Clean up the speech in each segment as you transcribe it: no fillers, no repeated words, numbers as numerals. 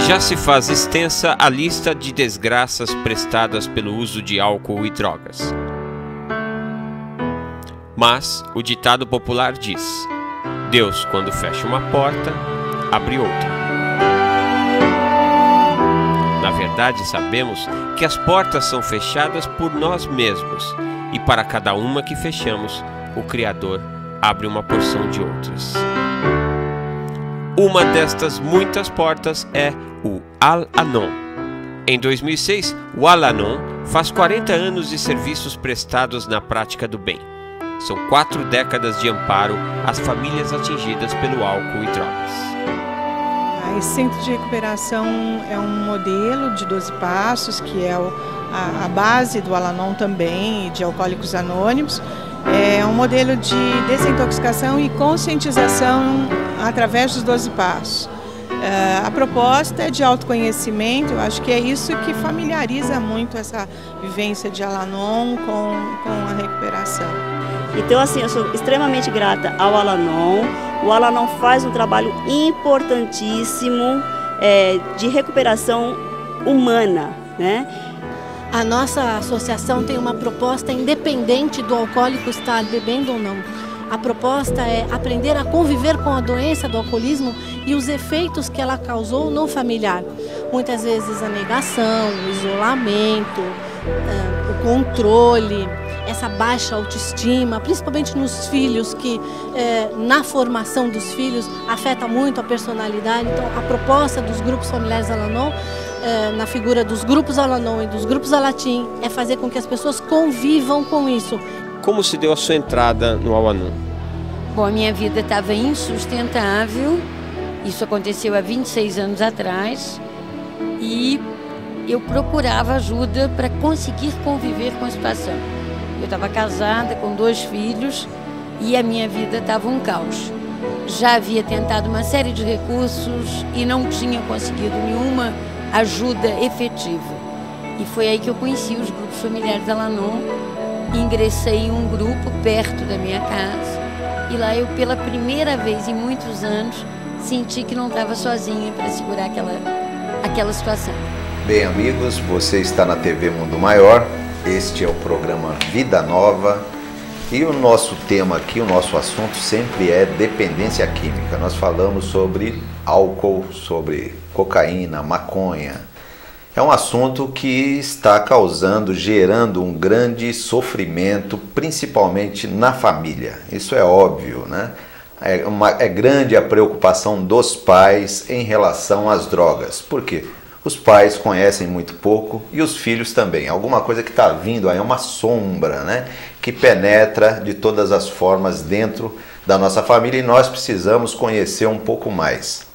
Já se faz extensa a lista de desgraças prestadas pelo uso de álcool e drogas. Mas o ditado popular diz: Deus, quando fecha uma porta, abre outra. Na verdade, sabemos que as portas são fechadas por nós mesmos, e para cada uma que fechamos, o Criador abre uma porção de outras. Uma destas muitas portas é o Al-Anon. Em 2006, o Al-Anon faz 40 anos de serviços prestados na prática do bem. São 4 décadas de amparo às famílias atingidas pelo álcool e drogas. Esse centro de recuperação é um modelo de 12 passos, que é a base do Al-Anon também, e de Alcoólicos Anônimos. É um modelo de desintoxicação e conscientização através dos 12 passos. A proposta é de autoconhecimento, eu acho que é isso que familiariza muito essa vivência de Al-Anon com a recuperação. Então, assim, eu sou extremamente grata ao Al-Anon. O Al-Anon faz um trabalho importantíssimo de recuperação humana, né? A nossa associação tem uma proposta independente do alcoólico estar bebendo ou não. A proposta é aprender a conviver com a doença do alcoolismo e os efeitos que ela causou no familiar. Muitas vezes a negação, o isolamento, o controle, essa baixa autoestima, principalmente nos filhos, que na formação dos filhos afeta muito a personalidade. Então, a proposta dos grupos familiares Al-Anon, na figura dos grupos Al-Anon e dos grupos Alatim, é fazer com que as pessoas convivam com isso. Como se deu a sua entrada no Al-Anon? Bom, a minha vida estava insustentável, isso aconteceu há 26 anos atrás, e eu procurava ajuda para conseguir conviver com a situação. Eu estava casada com 2 filhos e a minha vida estava um caos. Já havia tentado uma série de recursos e não tinha conseguido nenhuma ajuda efetiva. E foi aí que eu conheci os grupos familiares Al-Anon. Ingressei em um grupo perto da minha casa e lá eu, pela primeira vez em muitos anos, senti que não estava sozinha para segurar aquela situação. Bem, amigos, você está na TV Mundo Maior. Este é o programa Vida Nova e o nosso tema aqui, o nosso assunto sempre é dependência química. Nós falamos sobre álcool, sobre cocaína, maconha. É um assunto que está causando, gerando um grande sofrimento, principalmente na família. Isso é óbvio, né? É grande a preocupação dos pais em relação às drogas. Por quê? Os pais conhecem muito pouco e os filhos também. Alguma coisa que está vindo aí é uma sombra, né? Que penetra de todas as formas dentro da nossa família e nós precisamos conhecer um pouco mais.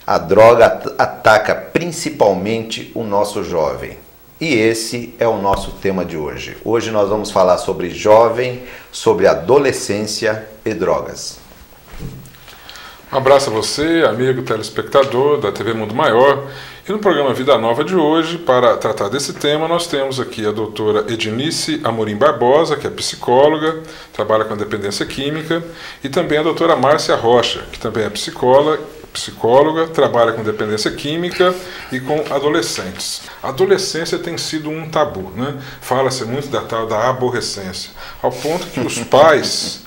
A droga ataca principalmente o nosso jovem. E esse é o nosso tema de hoje. Hoje nós vamos falar sobre jovem, sobre adolescência e drogas. Um abraço a você, amigo telespectador da TV Mundo Maior. E no programa Vida Nova de hoje, para tratar desse tema, nós temos aqui a doutora Ednice Amorim Barbosa, que é psicóloga, trabalha com dependência química, e também a doutora Márcia Rocha, que também é psicóloga, trabalha com dependência química e com adolescentes. A adolescência tem sido um tabu, né? Fala-se muito da tal da aborrecência, ao ponto que os pais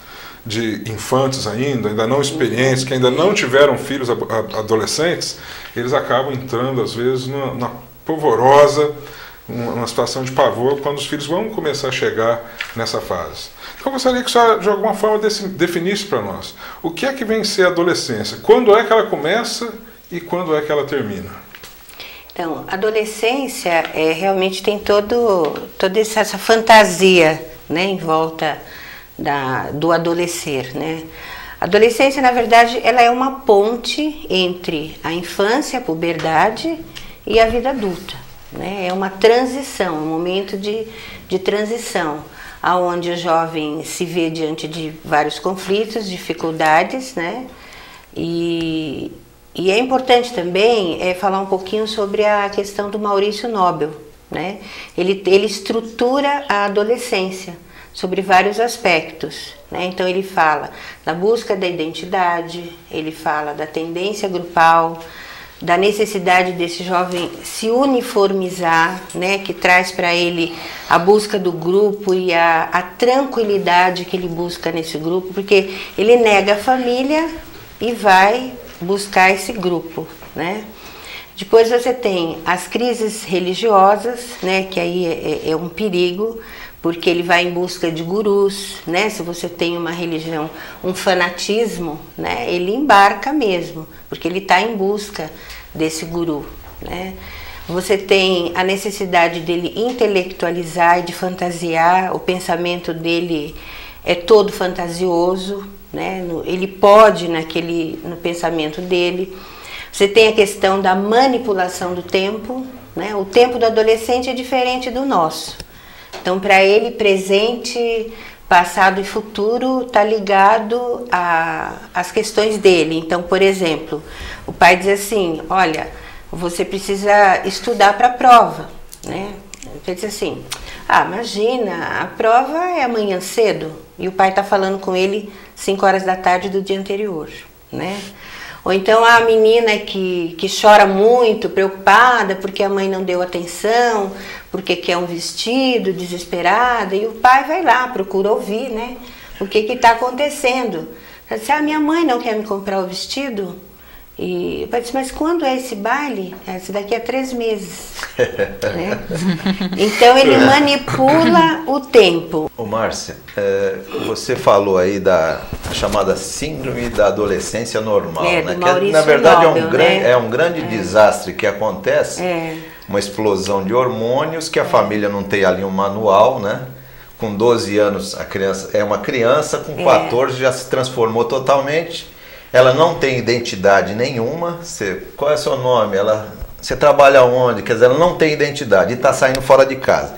de infantes ainda não experientes, que ainda não tiveram filhos adolescentes, eles acabam entrando às vezes na polvorosa, uma situação de pavor quando os filhos vão começar a chegar nessa fase. Então eu gostaria que você de alguma forma definisse para nós o que é que vem ser a adolescência, quando é que ela começa e quando é que ela termina. Então, a adolescência realmente tem toda essa fantasia, né, em volta do adolescer, né? A adolescência, na verdade, ela é uma ponte entre a infância, a puberdade e a vida adulta, né? É uma transição, um momento de transição, aonde o jovem se vê diante de vários conflitos, dificuldades, né? E é importante também falar um pouquinho sobre a questão do Maurício Nobel, né? Ele estrutura a adolescência sobre vários aspectos, né? Então ele fala da busca da identidade, ele fala da tendência grupal, da necessidade desse jovem se uniformizar, né, que traz para ele a busca do grupo e a tranquilidade que ele busca nesse grupo, porque ele nega a família e vai buscar esse grupo, né? Depois você tem as crises religiosas, né, que aí é um perigo, porque ele vai em busca de gurus, né? Se você tem uma religião, um fanatismo, né, ele embarca mesmo, porque ele está em busca desse guru, né? Você tem a necessidade dele intelectualizar e de fantasiar, o pensamento dele é todo fantasioso, né? Ele pode no pensamento dele. Você tem a questão da manipulação do tempo, né? O tempo do adolescente é diferente do nosso. Então, para ele, presente, passado e futuro está ligado às questões dele. Então, por exemplo, o pai diz assim, olha, você precisa estudar para a prova, né? Ele diz assim, imagina, a prova é amanhã cedo, e o pai está falando com ele 5 horas da tarde do dia anterior, né? Ou então a menina que chora muito, preocupada porque a mãe não deu atenção, porque quer um vestido, desesperada, e o pai vai lá, procura ouvir, né? O que está acontecendo? Ela diz, minha mãe não quer me comprar o vestido? E o pai disse, mas quando é esse baile? Ela disse, daqui a 3 meses. Né? Então ele manipula o tempo. Ô Márcia, você falou aí da chamada síndrome da adolescência normal, né? Que na verdade Nobel, é um grande desastre que acontece, uma explosão de hormônios que a família não tem ali um manual, né? Com 12 anos a criança é uma criança, com 14 já se transformou totalmente. Ela não tem identidade nenhuma. Qual é o seu nome? Você trabalha onde? Quer dizer, ela não tem identidade e está saindo fora de casa.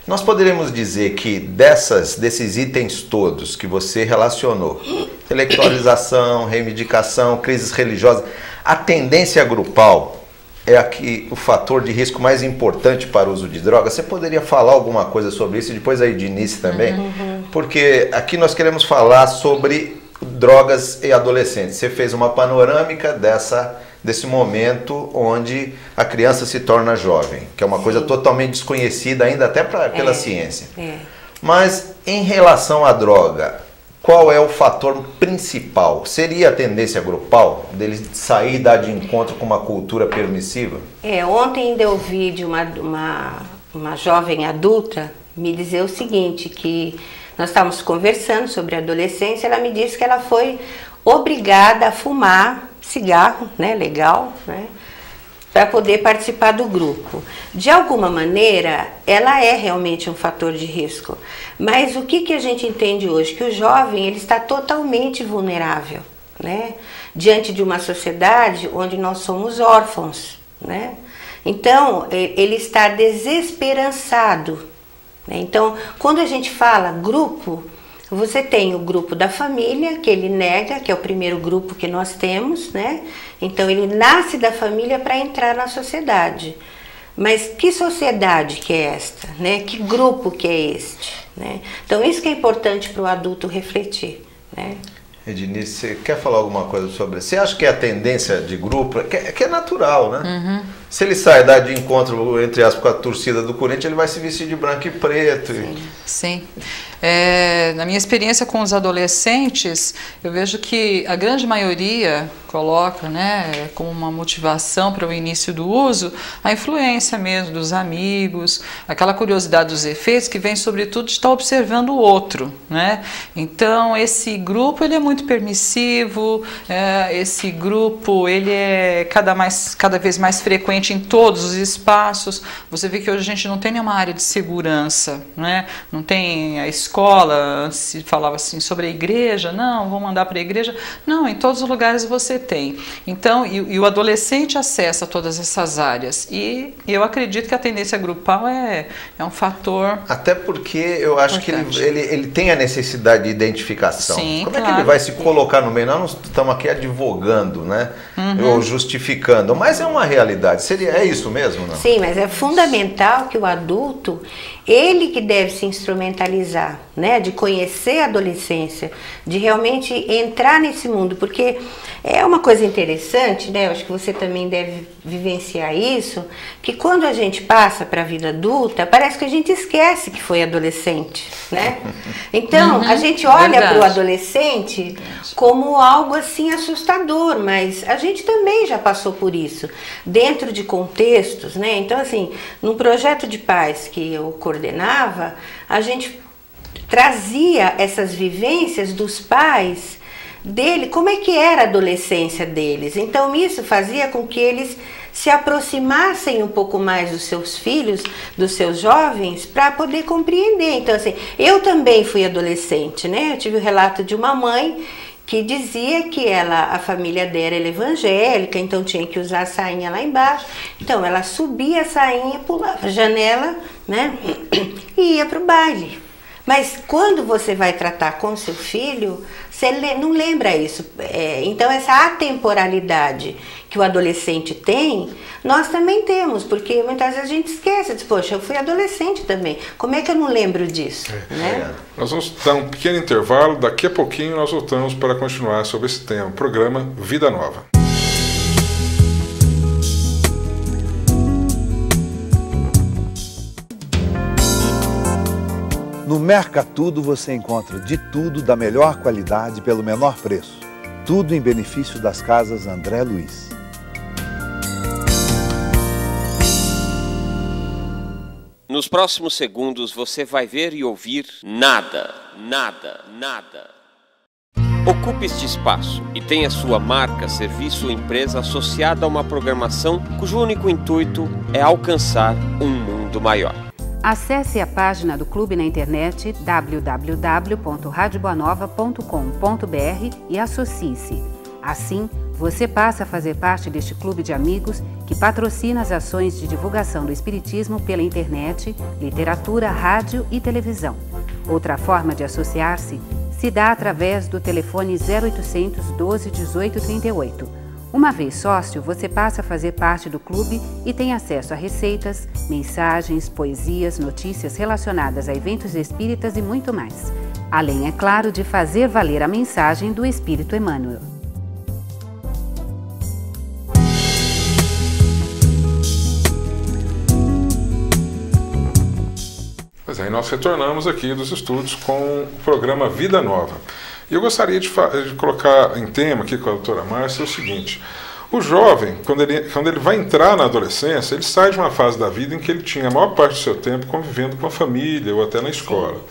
Nós poderíamos dizer que desses itens todos que você relacionou, intelectualização, reivindicação, crises religiosas, a tendência grupal é aqui o fator de risco mais importante para o uso de drogas. Você poderia falar alguma coisa sobre isso e depois a Edinice também? Porque aqui nós queremos falar sobre drogas e adolescentes. Você fez uma panorâmica desse momento onde a criança se torna jovem, que é uma coisa totalmente desconhecida ainda até pela ciência. Mas em relação à droga, qual é o fator principal? Seria a tendência grupal dele sair e dar de encontro com uma cultura permissiva? Ontem ainda eu ouvi de uma jovem adulta me dizer o seguinte, que nós estávamos conversando sobre a adolescência, ela me disse que ela foi obrigada a fumar cigarro, né, legal, né, para poder participar do grupo. De alguma maneira, ela é realmente um fator de risco. Mas o que a gente entende hoje? Que o jovem ele está totalmente vulnerável, né, diante de uma sociedade onde nós somos órfãos, né? Então, ele está desesperançado. Então, quando a gente fala grupo, você tem o grupo da família, que ele nega, que é o primeiro grupo que nós temos, né? Então, ele nasce da família para entrar na sociedade. Mas que sociedade que é esta, né? Que grupo que é este, né? Então, isso que é importante para o adulto refletir, né? Edinice, você quer falar alguma coisa sobre isso? Você acha que é a tendência de grupo, que é natural, né? Se ele sai dar de encontro, entre aspas, com a torcida do Corinthians, ele vai se vestir de branco e preto. Sim. Na minha experiência com os adolescentes, eu vejo que a grande maioria coloca, né, como uma motivação para o início do uso, a influência mesmo dos amigos, aquela curiosidade dos efeitos que vem sobretudo de estar observando o outro, né? Então esse grupo ele é muito permissivo, esse grupo ele é cada vez mais frequente em todos os espaços. Você vê que hoje a gente não tem nenhuma área de segurança, né? Não tem a escola, antes se falava assim sobre a igreja, não, vou mandar para a igreja, não, em todos os lugares você tem. Então, e o adolescente acessa todas essas áreas, e eu acredito que a tendência grupal é um fator. Até porque eu acho importante. Que ele tem a necessidade de identificação. Sim, como claro. É que ele vai se colocar no meio? Nós não estamos aqui advogando, né? Ou justificando, mas é uma realidade. É isso mesmo, não? Sim, mas é fundamental que o adulto ele que deve se instrumentalizar, né? De conhecer a adolescência, de realmente entrar nesse mundo, porque é uma coisa interessante, né? Eu acho que você também deve vivenciar isso, que quando a gente passa para a vida adulta, parece que a gente esquece que foi adolescente, né? Então, a gente olha para o adolescente como algo assim assustador, mas a gente também já passou por isso, dentro de contextos, né? Então, assim, num projeto de paz que eu coordenava, a gente trazia essas vivências dos pais dele, como é que era a adolescência deles. Então isso fazia com que eles se aproximassem um pouco mais dos seus filhos, dos seus jovens, para poder compreender. Então assim, eu também fui adolescente, né? Eu tive o relato de uma mãe que dizia que a família dela era evangélica, então tinha que usar a sainha lá embaixo. Então ela subia a sainha, pulava a janela, né? E ia para o baile. Mas quando você vai tratar com seu filho, você não lembra isso. Então essa atemporalidade que o adolescente tem, nós também temos, porque muitas vezes a gente esquece, diz, poxa, eu fui adolescente também, como é que eu não lembro disso? Né? Nós vamos dar um pequeno intervalo, daqui a pouquinho nós voltamos para continuar sobre esse tema, programa Vida Nova. No Mercatudo você encontra de tudo da melhor qualidade pelo menor preço. Tudo em benefício das casas André Luiz. Nos próximos segundos você vai ver e ouvir nada, nada, nada. Ocupe este espaço e tenha sua marca, serviço ou empresa associada a uma programação cujo único intuito é alcançar um mundo maior. Acesse a página do clube na internet www.radioboanova.com.br e associe-se. Assim, você passa a fazer parte deste clube de amigos que patrocina as ações de divulgação do Espiritismo pela internet, literatura, rádio e televisão. Outra forma de associar-se se dá através do telefone 0800 12 18 38. Uma vez sócio, você passa a fazer parte do clube e tem acesso a receitas, mensagens, poesias, notícias relacionadas a eventos espíritas e muito mais. Além, é claro, de fazer valer a mensagem do Espírito Emmanuel. Pois é, e nós retornamos aqui dos estudos com o programa Vida Nova. E eu gostaria de colocar em tema aqui com a doutora Márcia o seguinte: o jovem, quando ele vai entrar na adolescência, ele sai de uma fase da vida em que ele tinha a maior parte do seu tempo convivendo com a família ou até na escola.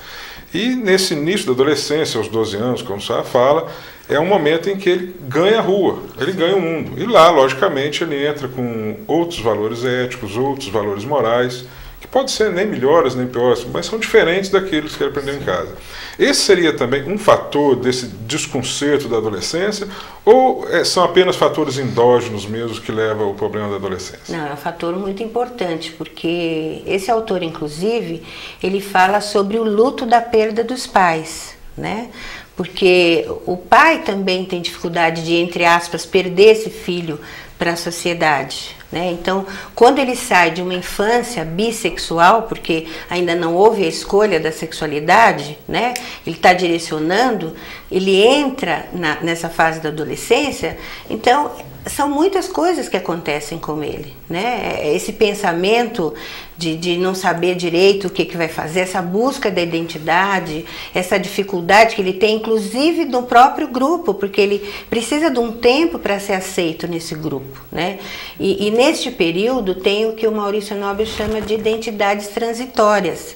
E nesse início da adolescência, aos 12 anos, como a fala, é um momento em que ele ganha a rua, ele ganha o mundo. E lá, logicamente, ele entra com outros valores éticos, outros valores morais, que podem ser nem melhores nem piores, mas são diferentes daqueles que ele aprendeu em casa. Esse seria também um fator desse desconcerto da adolescência, ou são apenas fatores endógenos mesmo que levam ao problema da adolescência? Não, é um fator muito importante, porque esse autor, inclusive, ele fala sobre o luto da perda dos pais, né? Porque o pai também tem dificuldade de, entre aspas, perder esse filho para a sociedade, né? Então, quando ele sai de uma infância bissexual, porque ainda não houve a escolha da sexualidade, né? Ele está direcionando, ele entra nessa fase da adolescência, então são muitas coisas que acontecem com ele, né? Esse pensamento de não saber direito o que vai fazer, essa busca da identidade, essa dificuldade que ele tem, inclusive do próprio grupo, porque ele precisa de um tempo para ser aceito nesse grupo, né? E neste período tem o que o Maurício Nobre chama de identidades transitórias.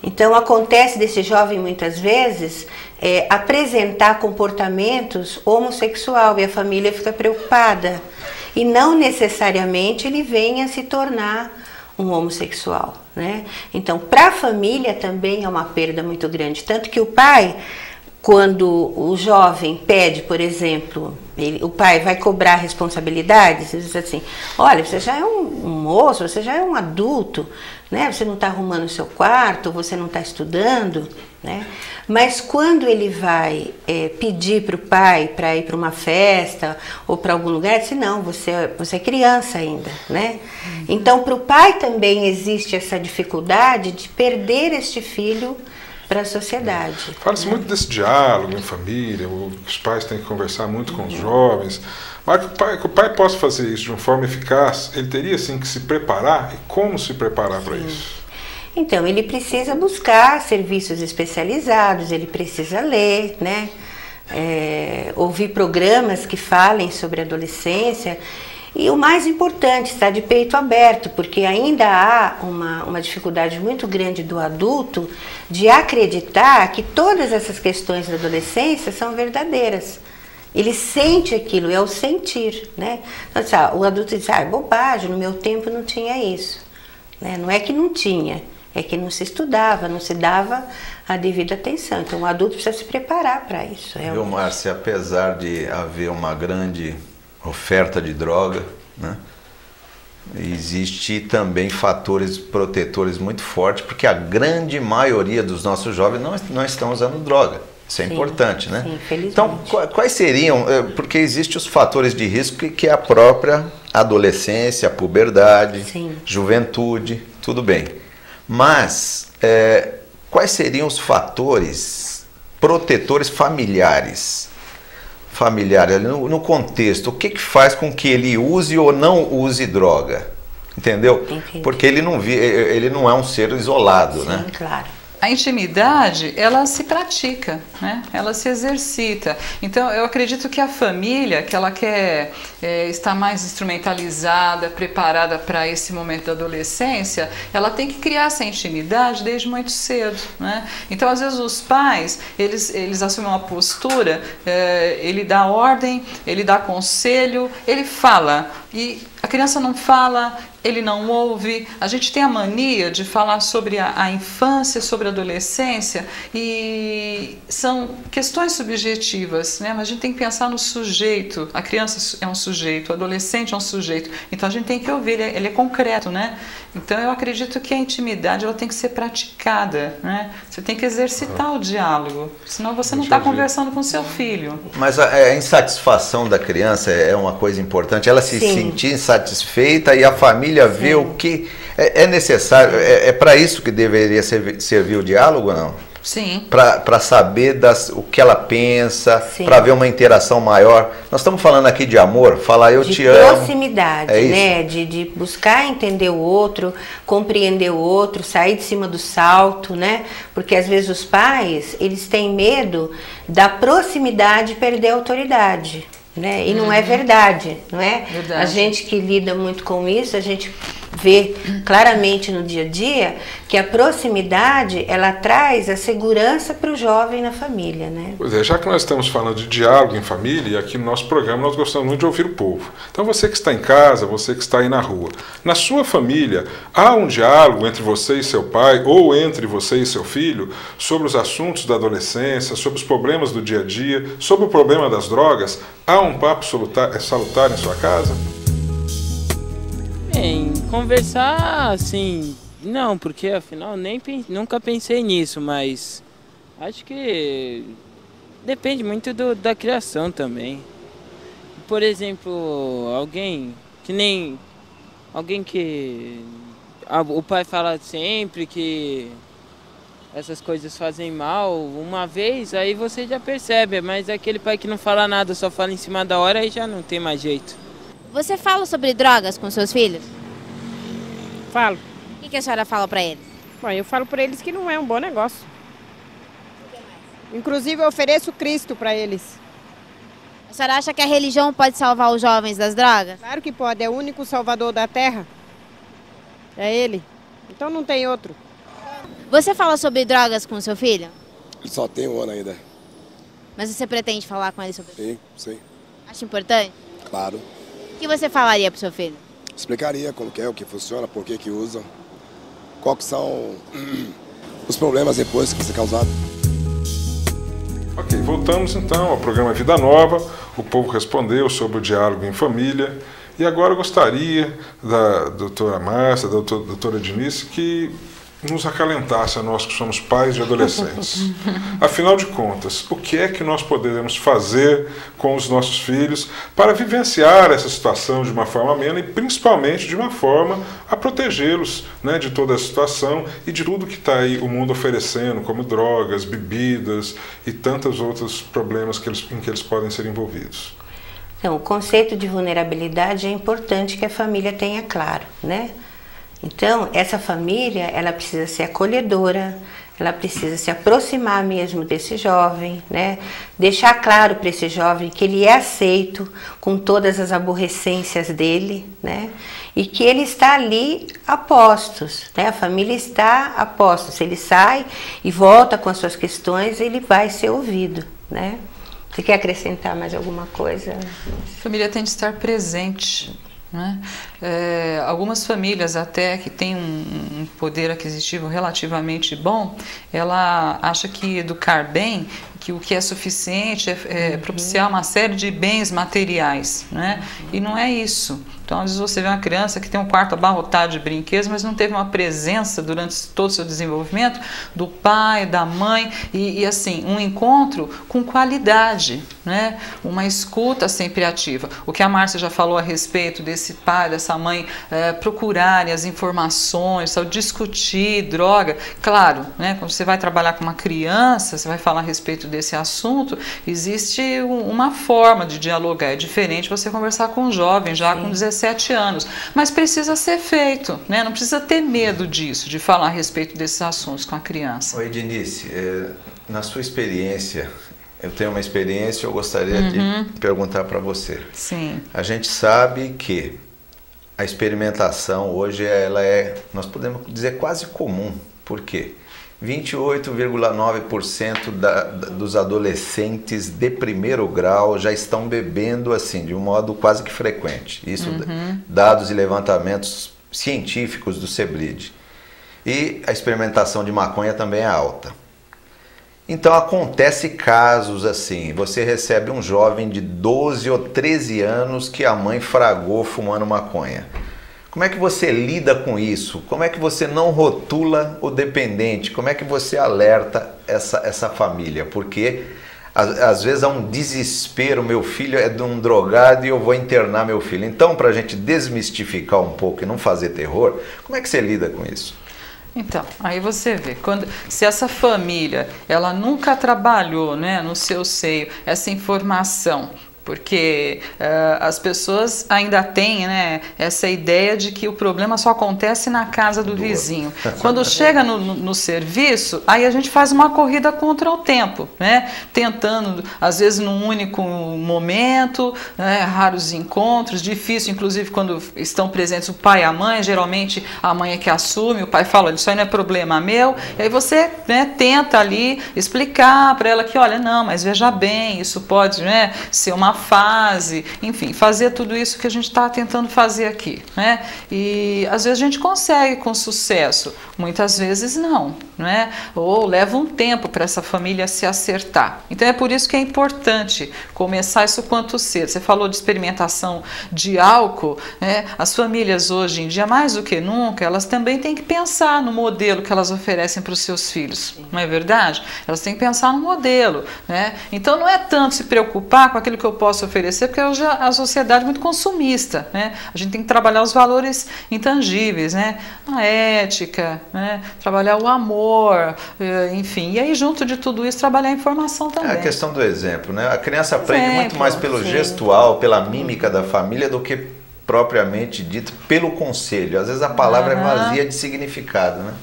Então acontece desse jovem muitas vezes apresentar comportamentos homossexual e a família fica preocupada. E não necessariamente ele venha a se tornar um homossexual, né? Então para a família também é uma perda muito grande. Tanto que o pai, quando o jovem pede, por exemplo, o pai vai cobrar responsabilidades, ele diz assim, olha, você já é um moço, você já é um adulto, né? Você não está arrumando o seu quarto, você não está estudando, né? Mas quando ele vai pedir para o pai para ir para uma festa ou para algum lugar, ele diz, não, você é criança ainda, né? Então, para o pai também existe essa dificuldade de perder este filho para a sociedade. Fala-se muito desse diálogo em família, os pais têm que conversar muito com os jovens, mas que o pai possa fazer isso de uma forma eficaz, ele teria sim que se preparar, e como se preparar para isso? Então, ele precisa buscar serviços especializados, ele precisa ler, né? Ouvir programas que falem sobre adolescência. E o mais importante, estar de peito aberto, porque ainda há uma dificuldade muito grande do adulto de acreditar que todas essas questões da adolescência são verdadeiras. Ele sente aquilo, é o sentir, né? Então, o adulto diz, é bobagem, no meu tempo não tinha isso. Né? Não é que não tinha, é que não se estudava, não se dava a devida atenção. Então, o adulto precisa se preparar para isso. Viu, Márcia, apesar de haver uma grande oferta de droga, né? Existe também fatores protetores muito fortes, porque a grande maioria dos nossos jovens não estão usando droga. Isso é importante, né? Sim, felizmente. Então, quais seriam, porque existem os fatores de risco que é a própria adolescência, a puberdade, juventude, tudo bem. Mas, quais seriam os fatores protetores familiares? No contexto, o que faz com que ele use ou não use droga? Entendeu? Entendi. Porque ele não é um ser isolado, né? Sim, claro. A intimidade, ela se pratica, né? Ela se exercita. Então, eu acredito que a família, que ela quer estar mais instrumentalizada, preparada para esse momento da adolescência, ela tem que criar essa intimidade desde muito cedo, né? Então, às vezes, os pais, eles assumem uma postura, ele dá ordem, ele dá conselho, ele fala, e a criança não fala, ele não ouve. A gente tem a mania de falar sobre a infância, sobre a adolescência, e são questões subjetivas, né? Mas a gente tem que pensar no sujeito. A criança é um sujeito, o adolescente é um sujeito. Então a gente tem que ouvir, ele é concreto, né? Então eu acredito que a intimidade ela tem que ser praticada, né? Você tem que exercitar o diálogo, senão você não está conversando com seu filho. Mas a insatisfação da criança é uma coisa importante, ela se sentir insatisfeita e a família vê o que é necessário, é para isso que deveria servir o diálogo ou não? Sim. Para saber o que ela pensa, para ver uma interação maior. Nós estamos falando aqui de amor, falar eu te amo. De proximidade, né? De buscar entender o outro, compreender o outro, sair de cima do salto, né? Porque às vezes os pais, eles têm medo da proximidade perder a autoridade. Né? E não é verdade, não é? Verdade. A gente que lida muito com isso, a gente vê claramente no dia a dia que a proximidade, ela traz a segurança para o jovem na família, né? Pois é, já que nós estamos falando de diálogo em família, e aqui no nosso programa nós gostamos muito de ouvir o povo. Então você que está em casa, você que está aí na rua, na sua família, há um diálogo entre você e seu pai, ou entre você e seu filho, sobre os assuntos da adolescência, sobre os problemas do dia a dia, sobre o problema das drogas? Há um papo salutar em sua casa? Bem, conversar assim, não, porque afinal nunca pensei nisso, mas acho que depende muito da criação também. Por exemplo, alguém que o pai fala sempre que essas coisas fazem mal, uma vez, aí você já percebe, mas aquele pai que não fala nada, só fala em cima da hora, aí já não tem mais jeito. Você fala sobre drogas com seus filhos? Falo. O que a senhora fala para eles? Bom, eu falo para eles que não é um bom negócio. Inclusive, eu ofereço Cristo para eles. A senhora acha que a religião pode salvar os jovens das drogas? Claro que pode, é o único salvador da terra. É ele. Então não tem outro. Você fala sobre drogas com seu filho? Só tem um ano ainda. Mas você pretende falar com ele sobre isso? Sim, sim. Acha importante? Claro. O que você falaria pro seu filho? Explicaria como que é, o que funciona, por que usa, quais são os problemas depois que isso é causado. Ok, voltamos então ao programa Vida Nova. O povo respondeu sobre o diálogo em família. E agora eu gostaria da doutora Márcia, da doutora Ednice, que nos acalentasse a nós que somos pais de adolescentes. Afinal de contas, o que é que nós podemos fazer com os nossos filhos para vivenciar essa situação de uma forma amena e principalmente de uma forma a protegê-los, né, de toda a situação e de tudo que está aí o mundo oferecendo, como drogas, bebidas e tantos outros problemas em que eles podem ser envolvidos? Então, o conceito de vulnerabilidade é importante que a família tenha claro, né? Então, essa família, ela precisa ser acolhedora, ela precisa se aproximar mesmo desse jovem, né? Deixar claro para esse jovem que ele é aceito com todas as aborrecências dele, né? E que ele está ali a postos, né? A família está a postos. Se ele sai e volta com as suas questões, ele vai ser ouvido, né? Você quer acrescentar mais alguma coisa? A família tem de estar presente, né? Algumas famílias até que têm um poder aquisitivo relativamente bom, ela acha que educar bem, que o que é suficiente é propiciar uma série de bens materiais, né? E não é isso. Então, às vezes você vê uma criança que tem um quarto abarrotado de brinquedos, mas não teve uma presença durante todo o seu desenvolvimento do pai, da mãe, e assim, um encontro com qualidade, né? Uma escuta sempre ativa. O que a Márcia já falou a respeito desse pai, dessa mãe procurarem as informações, discutir droga. Claro, né? Quando você vai trabalhar com uma criança, você vai falar a respeito desse assunto, existe uma forma de dialogar. É diferente você conversar com um jovem já com 17 anos, mas precisa ser feito, né? Não precisa ter medo disso, de falar a respeito desses assuntos com a criança. Oi, Ednice, na sua experiência, eu tenho uma experiência, eu gostaria de perguntar para você. Sim. A gente sabe que a experimentação hoje ela nós podemos dizer, quase comum. Por quê? 28,9% dos adolescentes de primeiro grau já estão bebendo assim, de um modo quase que frequente. Isso, dados e levantamentos científicos do CEBRID. E a experimentação de maconha também é alta. Então acontece casos assim, você recebe um jovem de 12 ou 13 anos que a mãe fragou fumando maconha. Como é que você lida com isso? Como é que você não rotula o dependente? Como é que você alerta essa família? Porque às vezes há um desespero, meu filho é de um drogado e eu vou internar meu filho. Então, para a gente desmistificar um pouco e não fazer terror, como é que você lida com isso? Então, aí você vê, se essa família, ela nunca trabalhou, né, no seu seio essa informação, porque as pessoas ainda têm, né, essa ideia de que o problema só acontece na casa do vizinho. Quando chega no serviço, aí a gente faz uma corrida contra o tempo, né, tentando, às vezes num único momento, né, raros encontros, difícil, inclusive quando estão presentes o pai e a mãe, geralmente a mãe é que assume, o pai fala, isso aí não é problema meu, e aí você, né, tenta ali explicar para ela que, olha, não, mas veja bem, isso pode, né, ser uma fase, enfim, fazer tudo isso que a gente está tentando fazer aqui, né? E às vezes a gente consegue com sucesso, muitas vezes não, né? Ou leva um tempo para essa família se acertar. Então é por isso que é importante começar isso quanto cedo. Você falou de experimentação de álcool, né? As famílias hoje em dia, mais do que nunca, elas também têm que pensar no modelo que elas oferecem para os seus filhos, não é verdade? Elas têm que pensar no modelo, né? Então não é tanto se preocupar com aquilo que eu posso oferecer, porque hoje a sociedade é muito consumista, né? A gente tem que trabalhar os valores intangíveis, né? A ética, né? Trabalhar o amor, enfim. E aí, junto de tudo isso, trabalhar a informação também. É a questão do exemplo, né? A criança aprende muito mais pelo gestual, pela mímica da família, do que propriamente dito pelo conselho. Às vezes a palavra é vazia de significado, né?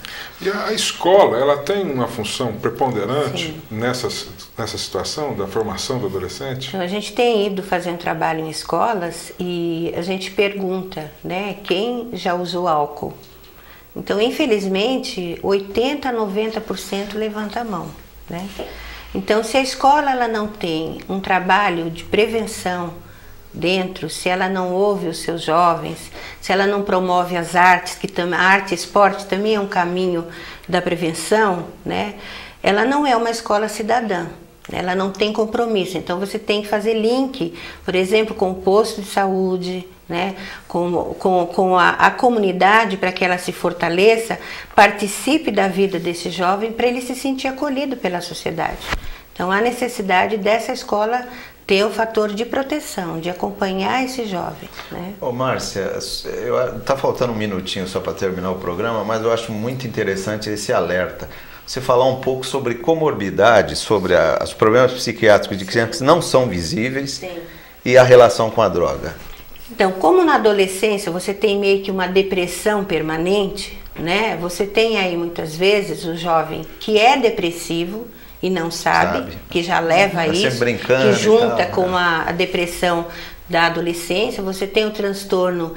E a escola, ela tem uma função preponderante nessa situação da formação do adolescente? Então, a gente tem ido fazer um trabalho em escolas e a gente pergunta, né, quem já usou álcool. Então, infelizmente, 80% a 90% levanta a mão, né? Então, se a escola ela não tem um trabalho de prevenção dentro, se ela não ouve os seus jovens, se ela não promove as artes, que a arte e esporte também é um caminho da prevenção, né? Ela não é uma escola cidadã, Ela não tem compromisso, então você tem que fazer link, por exemplo, com o posto de saúde, né, com a comunidade, para que ela se fortaleça, participe da vida desse jovem, para ele se sentir acolhido pela sociedade. Então há necessidade dessa escola ter o fator de proteção, de acompanhar esse jovem, né? Ô Márcia, tá faltando um minutinho só para terminar o programa, mas eu acho muito interessante esse alerta. Você falar um pouco sobre comorbidade, sobre os problemas psiquiátricos de crianças que não são visíveis. Sim. E a relação com a droga. Então, como na adolescência você tem meio que uma depressão permanente, né? Você tem aí muitas vezes o jovem que é depressivo e não sabe. Que já leva a isso, que junta com a depressão da adolescência. Você tem o transtorno,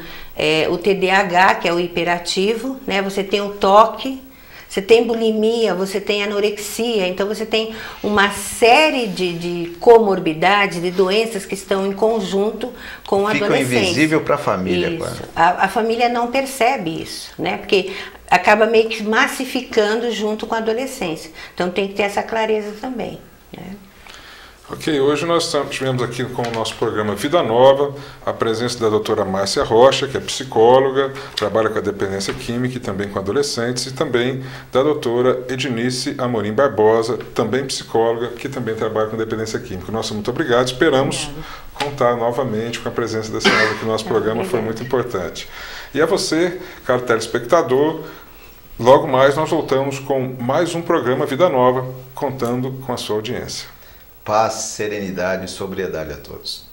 o TDAH, que é o hiperativo, né? Você tem o toque, você tem bulimia, você tem anorexia, então você tem uma série de comorbidades, de doenças que estão em conjunto com a adolescência. Fica invisível para a família. Isso. A família não percebe isso, né? Porque acaba meio que massificando junto com a adolescência. Então tem que ter essa clareza também, né? Ok, hoje nós tivemos aqui com o nosso programa Vida Nova a presença da doutora Márcia Rocha, que é psicóloga, trabalha com a dependência química e também com adolescentes, e também da doutora Ednice Amorim Barbosa, também psicóloga, que também trabalha com dependência química. Nossa, muito obrigado, esperamos contar novamente com a presença da senhora aqui no nosso programa, foi muito importante. E a você, caro telespectador, logo mais nós voltamos com mais um programa Vida Nova, contando com a sua audiência. Paz, serenidade e sobriedade a todos.